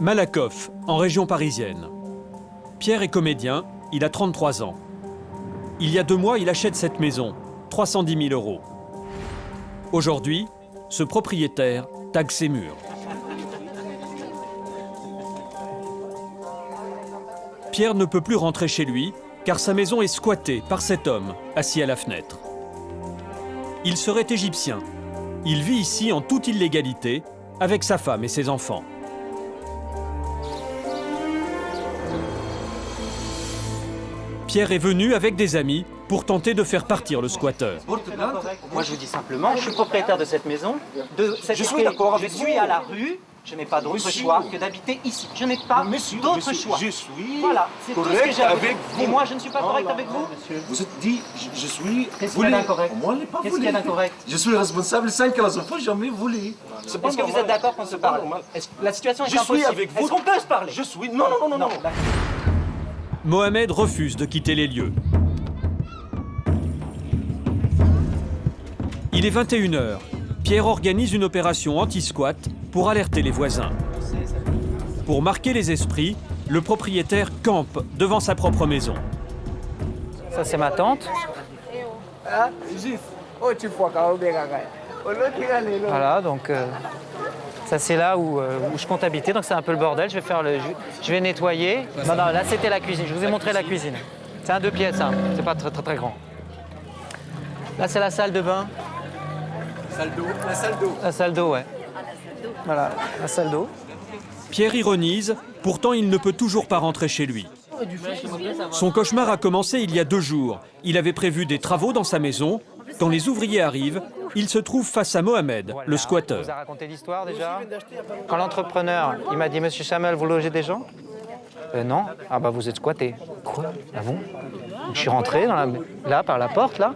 Malakoff, en région parisienne. Pierre est comédien, il a 33 ans. Il y a 2 mois, il achète cette maison, 310 000 €. Aujourd'hui, ce propriétaire tague ses murs. Pierre ne peut plus rentrer chez lui, car sa maison est squattée par cet homme, assis à la fenêtre. Il serait égyptien. Il vit ici en toute illégalité, avec sa femme et ses enfants. Pierre est venu avec des amis pour tenter de faire partir le squatteur. Moi, je vous dis simplement, je suis propriétaire de cette maison. Je suis d'accord avec Je vous. suis à la rue. Je n'ai pas d'autre choix que d'habiter ici. Je n'ai pas d'autre choix. Je suis Voilà, c'est tout ce que correct j'ai à vous avec dire. vous. Et moi, je ne suis pas correct avec vous. Vous êtes dit, je suis. Qu'est-ce qu'il y a d'incorrect? Moi, je n'ai pas Qu'est-ce qu'il y a d'incorrect? Je suis responsable 5 enfants, jamais voulu. Est-ce que vous êtes d'accord qu'on se parle? La situation est Je suis impossible. avec vous. Est-ce qu'on peut se parler? Je suis. Non, non, non, non. Mohamed refuse de quitter les lieux. Il est 21 h. Pierre organise une opération anti-squat pour alerter les voisins. Pour marquer les esprits, le propriétaire campe devant sa propre maison. Ça, c'est ma tante. Voilà, donc ça c'est là où je compte habiter, donc c'est un peu le bordel. Je vais nettoyer. Non, non, là c'était la cuisine. Je vous ai montré la cuisine. C'est un 2 pièces, hein. C'est pas très grand. Là c'est la salle de bain. La salle d'eau. La salle d'eau, ouais. Voilà, la salle d'eau. Pierre ironise, pourtant il ne peut toujours pas rentrer chez lui. Son cauchemar a commencé il y a 2 jours. Il avait prévu des travaux dans sa maison. Quand les ouvriers arrivent, il se trouve face à Mohamed, le squatteur. On vous a raconté l'histoire déjà. Quand l'entrepreneur, il m'a dit, Monsieur Chamel, vous logez des gens? Non. Ah bah vous êtes squatté. Quoi? Ah bon? Donc, je suis rentré là par la porte là.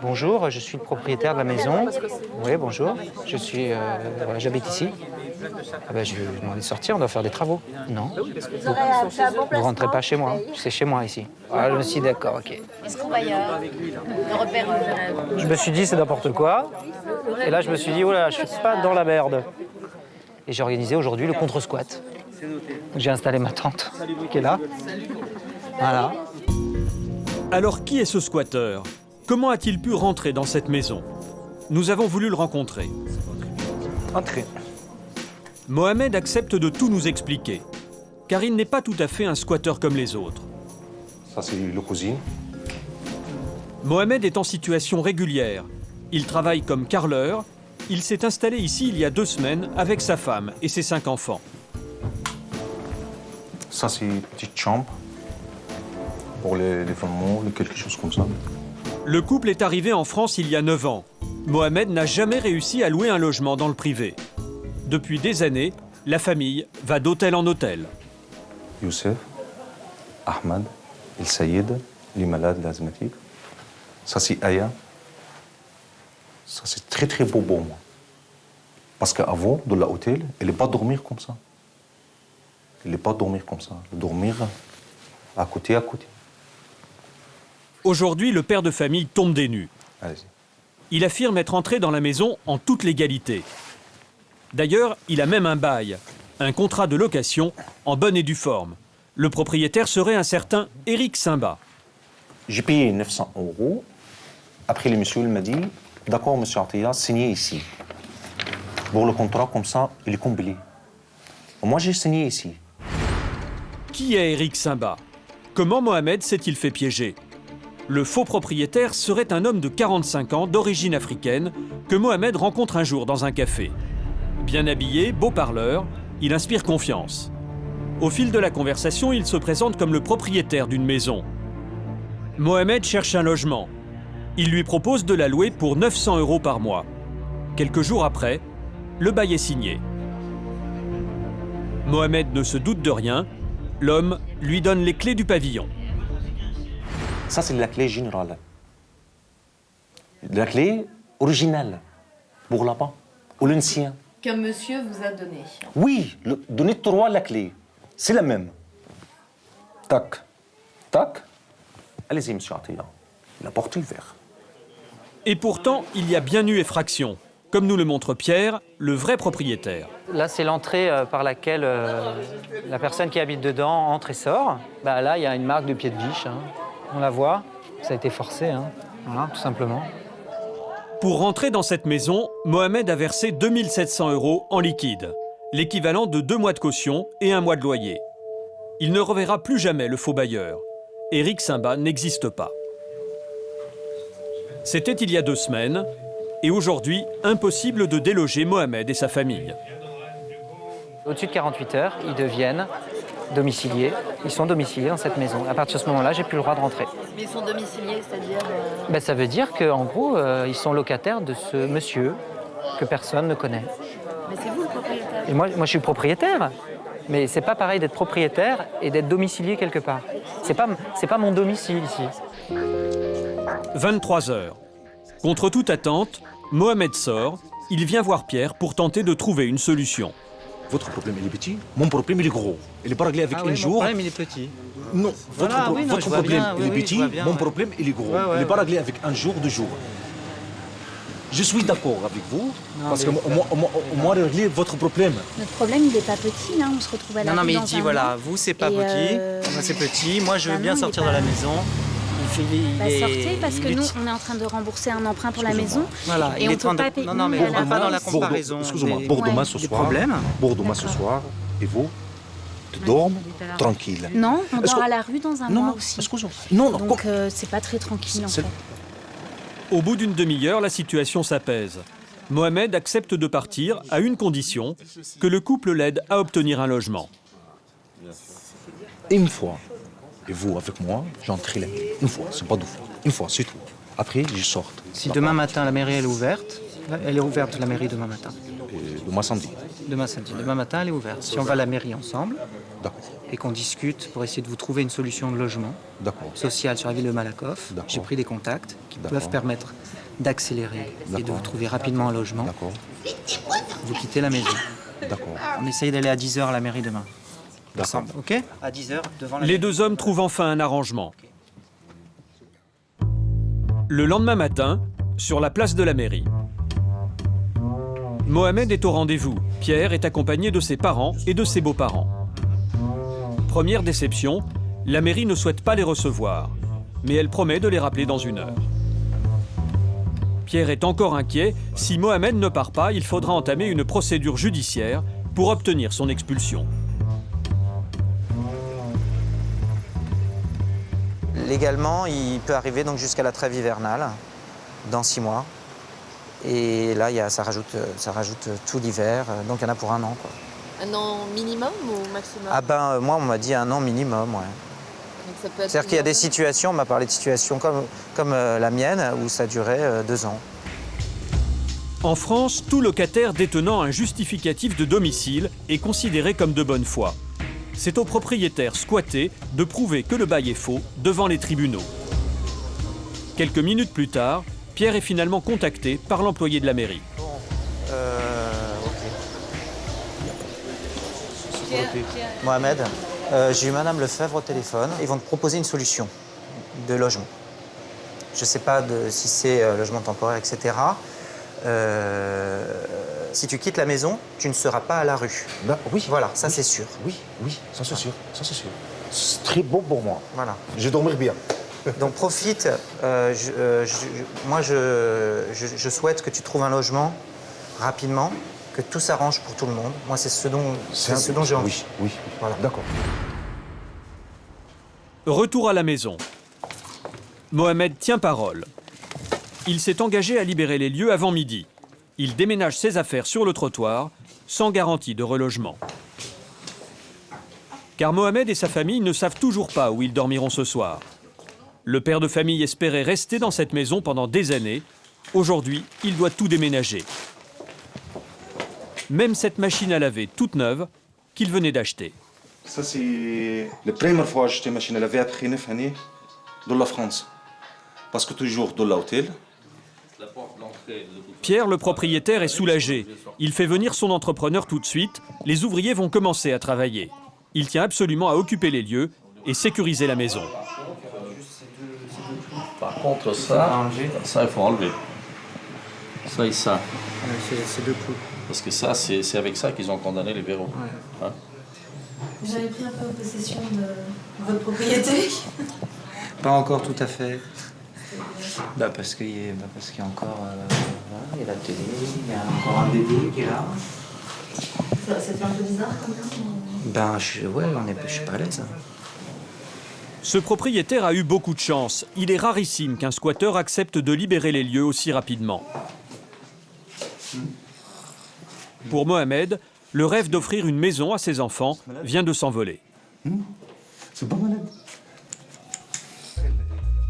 Bonjour, je suis le propriétaire de la maison. Oui, bonjour. Je suis, voilà, j'habite ici. Ah ben, je vais vous demander de sortir, on doit faire des travaux. Non. Vous rentrez pas chez moi. C'est chez moi ici. Ah, je me suis dit, d'accord, ok. Est-ce qu'on va ailleurs? Le repère. Je me suis dit, c'est n'importe quoi. Et là, je me suis dit, oh là, je suis pas dans la merde. Et j'ai organisé aujourd'hui le contre-squat. J'ai installé ma tante, qui est là. Voilà. Alors qui est ce squatteur? Comment a-t-il pu rentrer dans cette maison? Nous avons voulu le rencontrer. Entrez. Mohamed accepte de tout nous expliquer, car il n'est pas tout à fait un squatteur comme les autres. Ça, c'est la cuisine. Mohamed est en situation régulière. Il travaille comme carreleur. Il s'est installé ici il y a 2 semaines avec sa femme et ses 5 enfants. Ça, c'est une petite chambre pour les femmes, quelque chose comme ça. Le couple est arrivé en France il y a 9 ans. Mohamed n'a jamais réussi à louer un logement dans le privé. Depuis des années, la famille va d'hôtel en hôtel. Youssef, Ahmed, El Sayed, les malades, les asthmatiques. Ça, c'est Aya. Ça, c'est très, très beau pour moi. Parce qu'avant, dans l'hôtel, elle n'est pas dormir comme ça. Elle n'est pas dormir comme ça. Elle dormir à côté. Aujourd'hui, le père de famille tombe des nues. Allez-y. Il affirme être entré dans la maison en toute légalité. D'ailleurs, il a même un bail, un contrat de location en bonne et due forme. Le propriétaire serait un certain Éric Simba. J'ai payé 900 €. Après, le monsieur m'a dit, d'accord, monsieur Attia, signez ici. Pour le contrat, comme ça, il est comblé. Moi, j'ai signé ici. Qui est Éric Simba? Comment Mohamed s'est-il fait piéger? Le faux propriétaire serait un homme de 45 ans d'origine africaine que Mohamed rencontre un jour dans un café. Bien habillé, beau parleur, il inspire confiance. Au fil de la conversation, il se présente comme le propriétaire d'une maison. Mohamed cherche un logement. Il lui propose de la louer pour 900 € par mois. Quelques jours après, le bail est signé. Mohamed ne se doute de rien. L'homme lui donne les clés du pavillon. Ça, c'est la clé générale. La clé originale pour là-bas, ou l'ancien. Qu'un monsieur vous a donné. Oui, donner 3 la clé. C'est la même. Tac, tac. Allez-y, monsieur Attia. La porte est ouverte. Et pourtant, il y a bien eu effraction, comme nous le montre Pierre, le vrai propriétaire. Là, c'est l'entrée par laquelle la personne qui habite dedans entre et sort. Bah, là, il y a une marque de pied de biche. Hein. On la voit. Ça a été forcé, hein. Voilà, tout simplement. Pour rentrer dans cette maison, Mohamed a versé 2 700 € en liquide, l'équivalent de 2 mois de caution et 1 mois de loyer. Il ne reverra plus jamais le faux bailleur. Éric Simba n'existe pas. C'était il y a 2 semaines, et aujourd'hui, impossible de déloger Mohamed et sa famille. Au-dessus de 48 heures, ils deviennent domiciliés. Ils sont domiciliés dans cette maison. À partir de ce moment-là, j'ai plus le droit de rentrer. Mais ils sont domiciliés, c'est-à-dire Ben, ça veut dire qu'en gros, ils sont locataires de ce monsieur que personne ne connaît. Mais c'est vous le propriétaire. Et moi, je suis propriétaire. Mais c'est pas pareil d'être propriétaire et d'être domicilié quelque part. C'est pas mon domicile ici. 23 heures. Contre toute attente, Mohamed sort. Il vient voir Pierre pour tenter de trouver une solution. Votre problème, il est petit. Mon problème, il est gros. Il n'est pas réglé avec un jour. Mon problème, il est petit. Non, votre problème, bien, il est oui, petit. je vois bien, mon ouais. problème, il est gros. Il n'est pas réglé avec un jour, 2 jours. Je suis d'accord avec vous, parce que moi, régler votre problème. Notre problème, il n'est pas petit, hein. On se retrouve à la Non, rue mais il dans dit, un voilà, mois. vous, c'est pas Et, petit, moi, c'est petit, moi, je veux bah bien non, sortir il est de la pas- maison. Sortez, parce que nous, on est en train de rembourser un emprunt pour la maison. Voilà, Et il on est peut pas payer. Non, non, mais nous, on à va pas dans la base. comparaison. Excusez-moi, des- Bordeaux-Demain ce des soir. problèmes. Bordeaux-Demain ce soir, et vous, tu dormes tranquille. Non, on Est-ce dort que- à la rue dans un Non, mois non, aussi. excusez-moi. Non, non, Donc, c'est pas très tranquille, en C'est- fait. Au bout d'une demi-heure, la situation s'apaise. Mohamed accepte de partir à une condition, que le couple l'aide à obtenir un logement. une fois, et vous avec moi, j'entre la mairie. Une fois, c'est pas 2 fois. Une fois, c'est tout. Après, je sors. Si demain matin, la mairie, elle est ouverte, la mairie, demain matin. Demain samedi. Demain samedi. Demain matin, elle est ouverte. Si on va à la mairie ensemble D'accord, et qu'on discute pour essayer de vous trouver une solution de logement d'accord. social sur la ville de Malakoff, D'accord. j'ai pris des contacts qui D'accord. peuvent permettre d'accélérer et de D'accord. vous trouver rapidement un logement. D'accord, Vous quittez la maison. d'accord. On essaye d'aller à 10h à la mairie demain. D'accord. Ensemble, ok? À 10h, devant la Les mairie. 2 hommes trouvent enfin un arrangement. Le lendemain matin, sur la place de la mairie. Mohamed est au rendez-vous. Pierre est accompagné de ses parents et de ses beaux-parents. Première déception, la mairie ne souhaite pas les recevoir, mais elle promet de les rappeler dans 1 heure. Pierre est encore inquiet. Si Mohamed ne part pas, il faudra entamer une procédure judiciaire pour obtenir son expulsion. Légalement, il peut arriver donc jusqu'à la trêve hivernale, dans 6 mois. Et là, ça rajoute tout l'hiver, donc il y en a pour 1 an, quoi. Un an minimum ou maximum? Ah ben, moi, on m'a dit 1 an minimum, ouais. Donc ça peut être C'est-à-dire qu'il y a des plusieurs situations, on m'a parlé de situations comme la mienne, où ça durait 2 ans. En France, tout locataire détenant un justificatif de domicile est considéré comme de bonne foi. C'est au propriétaire squatté de prouver que le bail est faux devant les tribunaux. Quelques minutes plus tard, Pierre est finalement contacté par l'employé de la mairie. Mohamed, j'ai eu Madame Lefebvre au téléphone. Ils vont te proposer une solution de logement. Je ne sais pas si c'est logement temporaire, etc. Si tu quittes la maison, tu ne seras pas à la rue. Là, oui. Voilà, ça c'est sûr. Oui, oui, ça c'est sûr, ça c'est sûr. C'est très bon pour moi. Voilà. Je vais dormir bien. Donc profite. Moi, je souhaite que tu trouves un logement rapidement, que tout s'arrange pour tout le monde. Moi, c'est ce dont j'ai envie. Oui, oui, Voilà. d'accord. Retour à la maison. Mohamed tient parole. Il s'est engagé à libérer les lieux avant midi. Il déménage ses affaires sur le trottoir, sans garantie de relogement. Car Mohamed et sa famille ne savent toujours pas où ils dormiront ce soir. Le père de famille espérait rester dans cette maison pendant des années. Aujourd'hui, il doit tout déménager. Même cette machine à laver toute neuve qu'il venait d'acheter. Ça, c'est la première fois que j'ai acheté une machine à laver après 9 années dans la France. Parce que toujours dans l'hôtel. Pierre, le propriétaire, est soulagé. Il fait venir son entrepreneur tout de suite. Les ouvriers vont commencer à travailler. Il tient absolument à occuper les lieux et sécuriser la maison. Par contre, ça, il faut enlever. Ça et ça. C'est deux coups. Parce que ça, c'est avec ça qu'ils ont condamné les Véros. Ouais. Hein? Vous avez pris un peu possession de votre propriété? Pas encore tout à fait. Parce qu'il y a encore il y a la télé, il y a encore un bébé qui est là. Ça fait un peu bizarre quand même. Je suis pas à l'aise. Ce propriétaire a eu beaucoup de chance. Il est rarissime qu'un squatteur accepte de libérer les lieux aussi rapidement. Pour Mohamed, le rêve d'offrir une maison à ses enfants vient de s'envoler. C'est pas malade.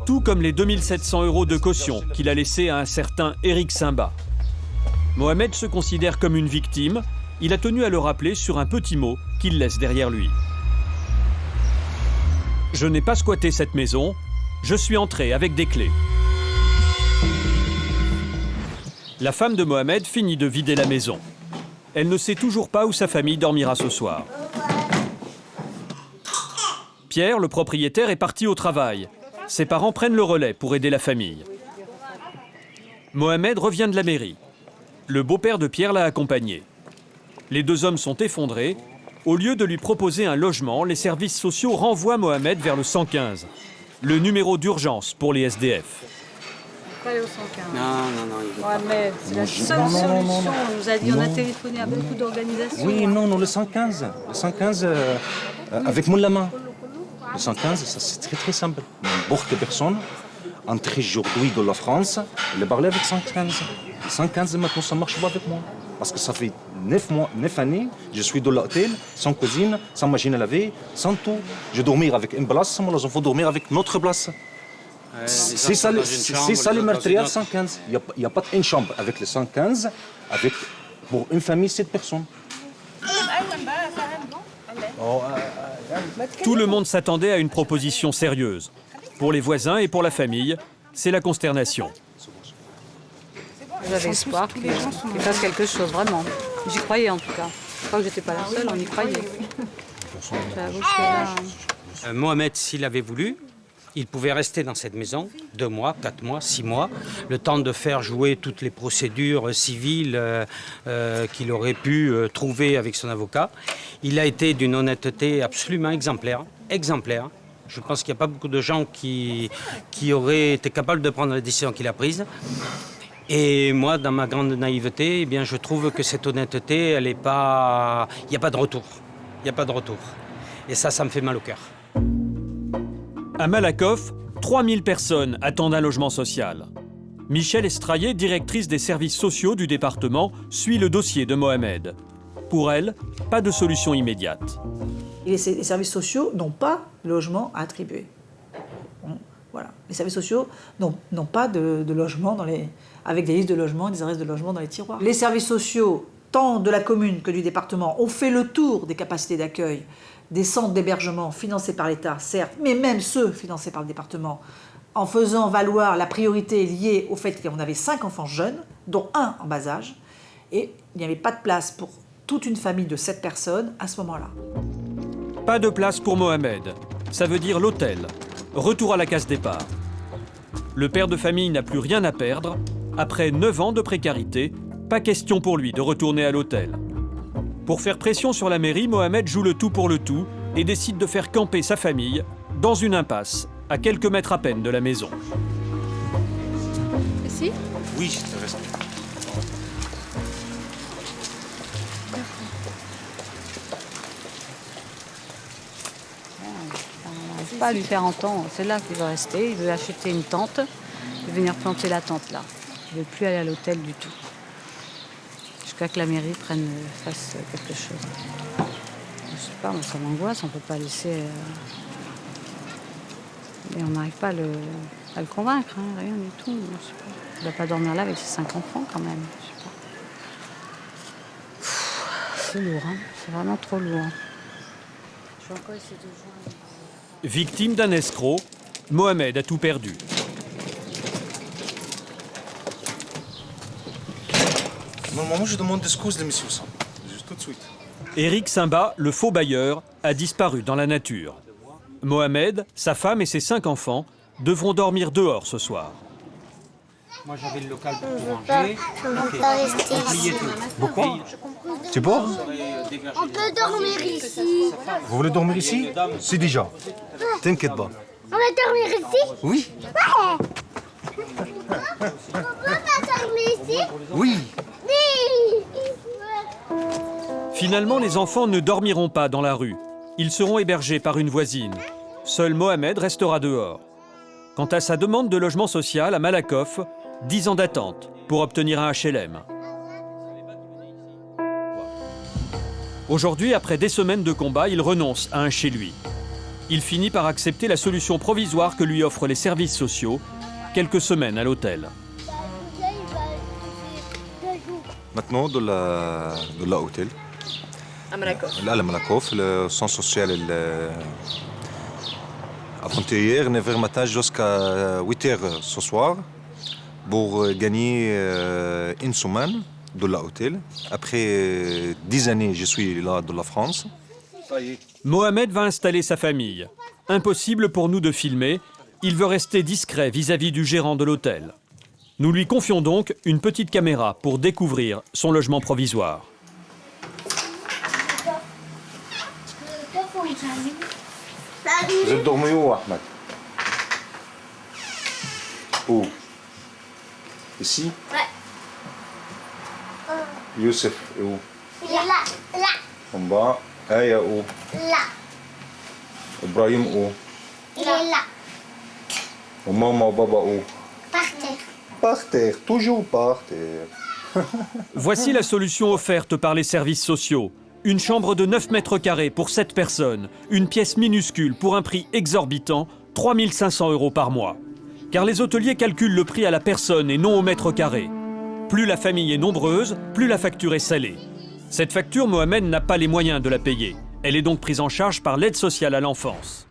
Tout comme les 2700 € de caution qu'il a laissés à un certain Eric Simba. Mohamed se considère comme une victime. Il a tenu à le rappeler sur un petit mot qu'il laisse derrière lui. Je n'ai pas squatté cette maison, je suis entré avec des clés. La femme de Mohamed finit de vider la maison. Elle ne sait toujours pas où sa famille dormira ce soir. Pierre, le propriétaire, est parti au travail. Ses parents prennent le relais pour aider la famille. Mohamed revient de la mairie. Le beau-père de Pierre l'a accompagné. Les deux hommes sont effondrés. Au lieu de lui proposer un logement, les services sociaux renvoient Mohamed vers le 115, le numéro d'urgence pour les SDF. Pas aller au 115. Non. Mohamed, c'est la seule solution. On nous a dit, on a téléphoné à beaucoup d'organisations. Oui, non, le 115. Le 115 avec mon la main. Le 115, ça c'est très très simple. N'importe quelle personne, entre aujourd'hui de la France, elle est parlée avec 115. Le 115, maintenant, ça ne marche pas avec moi. Parce que ça fait 9 années, je suis dans l'hôtel, sans cuisine, sans machine à laver, sans tout. Je dormir avec une place, moi, les enfants dormir avec notre place. C'est ça le meurtrier 115. Il n'y a pas une chambre avec le 115, pour une famille, 7 personnes. Tout le monde s'attendait à une proposition sérieuse. Pour les voisins et pour la famille, c'est la consternation. J'avais espoir qu'il fasse quelque chose, vraiment. J'y croyais en tout cas. Je crois que j'étais pas la seule, on y croyait. J'avoue que là... Mohamed, s'il avait voulu, il pouvait rester dans cette maison 2 mois, 4 mois, 6 mois, le temps de faire jouer toutes les procédures civiles qu'il aurait pu trouver avec son avocat. Il a été d'une honnêteté absolument exemplaire. Je pense qu'il n'y a pas beaucoup de gens qui auraient été capables de prendre la décision qu'il a prise. Et moi, dans ma grande naïveté, eh bien, je trouve que cette honnêteté, elle est pas... Il n'y a pas de retour. Il n'y a pas de retour. Et ça me fait mal au cœur. À Malakoff, 3000 personnes attendent un logement social. Michel Estraillé, directrice des services sociaux du département, suit le dossier de Mohamed. Pour elle, pas de solution immédiate. Les services sociaux n'ont pas de logement à attribuer. Bon, voilà. Les services sociaux n'ont pas de logement avec des listes de logements, des adresses de logements dans les tiroirs. Les services sociaux, tant de la commune que du département, ont fait le tour des capacités d'accueil des centres d'hébergement financés par l'État, certes, mais même ceux financés par le département, en faisant valoir la priorité liée au fait qu'on avait 5 enfants jeunes, dont 1 en bas âge, et il n'y avait pas de place pour toute une famille de 7 personnes à ce moment-là. Pas de place pour Mohamed. Ça veut dire l'hôtel. Retour à la case départ. Le père de famille n'a plus rien à perdre. Après 9 ans de précarité, pas question pour lui de retourner à l'hôtel. Pour faire pression sur la mairie, Mohamed joue le tout pour le tout et décide de faire camper sa famille dans une impasse, à quelques mètres à peine de la maison. Ici? Oui, je te reste. On ne peut pas lui faire entendre. C'est là qu'il veut rester. Il veut acheter une tente et venir planter la tente là. Il ne veut plus aller à l'hôtel du tout. Jusqu'à que la mairie fasse quelque chose. Je ne sais pas, moi, ça m'angoisse. On ne peut pas laisser... Et on n'arrive pas à le convaincre, hein, rien du tout. Je sais pas. Il ne va pas dormir là avec ses 5 enfants quand même. Je sais pas. C'est lourd, hein. C'est vraiment trop lourd. Je vais encore essayer de joindre... Victime d'un escroc, Mohamed a tout perdu. Normalement, je demande excuses de monsieur Sam. Juste tout de suite. Eric Simba, le faux bailleur, a disparu dans la nature. Mohamed, sa femme et ses 5 enfants devront dormir dehors ce soir. Moi j'avais le local pour On tout veut pas, ranger. on veut pas rester ici. Pourquoi? Tu es pauvre? On peut dormir ici. Vous voulez dormir ici? C'est déjà. T'inquiète pas. On va dormir ici? Oui. Ouais. On peut pas dormir ici? Oui. Oui. Finalement, les enfants ne dormiront pas dans la rue. Ils seront hébergés par une voisine. Seul Mohamed restera dehors. Quant à sa demande de logement social à Malakoff, 10 ans d'attente pour obtenir un HLM. Aujourd'hui, après des semaines de combat, il renonce à un chez lui. Il finit par accepter la solution provisoire que lui offrent les services sociaux, quelques semaines à l'hôtel. Maintenant, de l'hôtel. À Malakoff. Là, à Malakoff, le centre social, avant-hier, 9h matin jusqu'à 8h ce soir, pour gagner une semaine de l'hôtel. Après 10 années, je suis là de la France. Mohamed va installer sa famille. Impossible pour nous de filmer, il veut rester discret vis-à-vis du gérant de l'hôtel. Nous lui confions donc une petite caméra pour découvrir son logement provisoire. Vous êtes dormi où, Ahmed? Où? Ici? Ouais. Youssef est où? Il est là. Là. En bas. Aya où? Là. Ibrahim où? Il est là. Et maman, baba où? Par terre. Par terre, toujours par terre. Voici la solution offerte par les services sociaux. Une chambre de 9 mètres carrés pour 7 personnes, une pièce minuscule pour un prix exorbitant, 3 500 € par mois. Car les hôteliers calculent le prix à la personne et non au mètre carré. Plus la famille est nombreuse, plus la facture est salée. Cette facture, Mohamed n'a pas les moyens de la payer. Elle est donc prise en charge par l'aide sociale à l'enfance.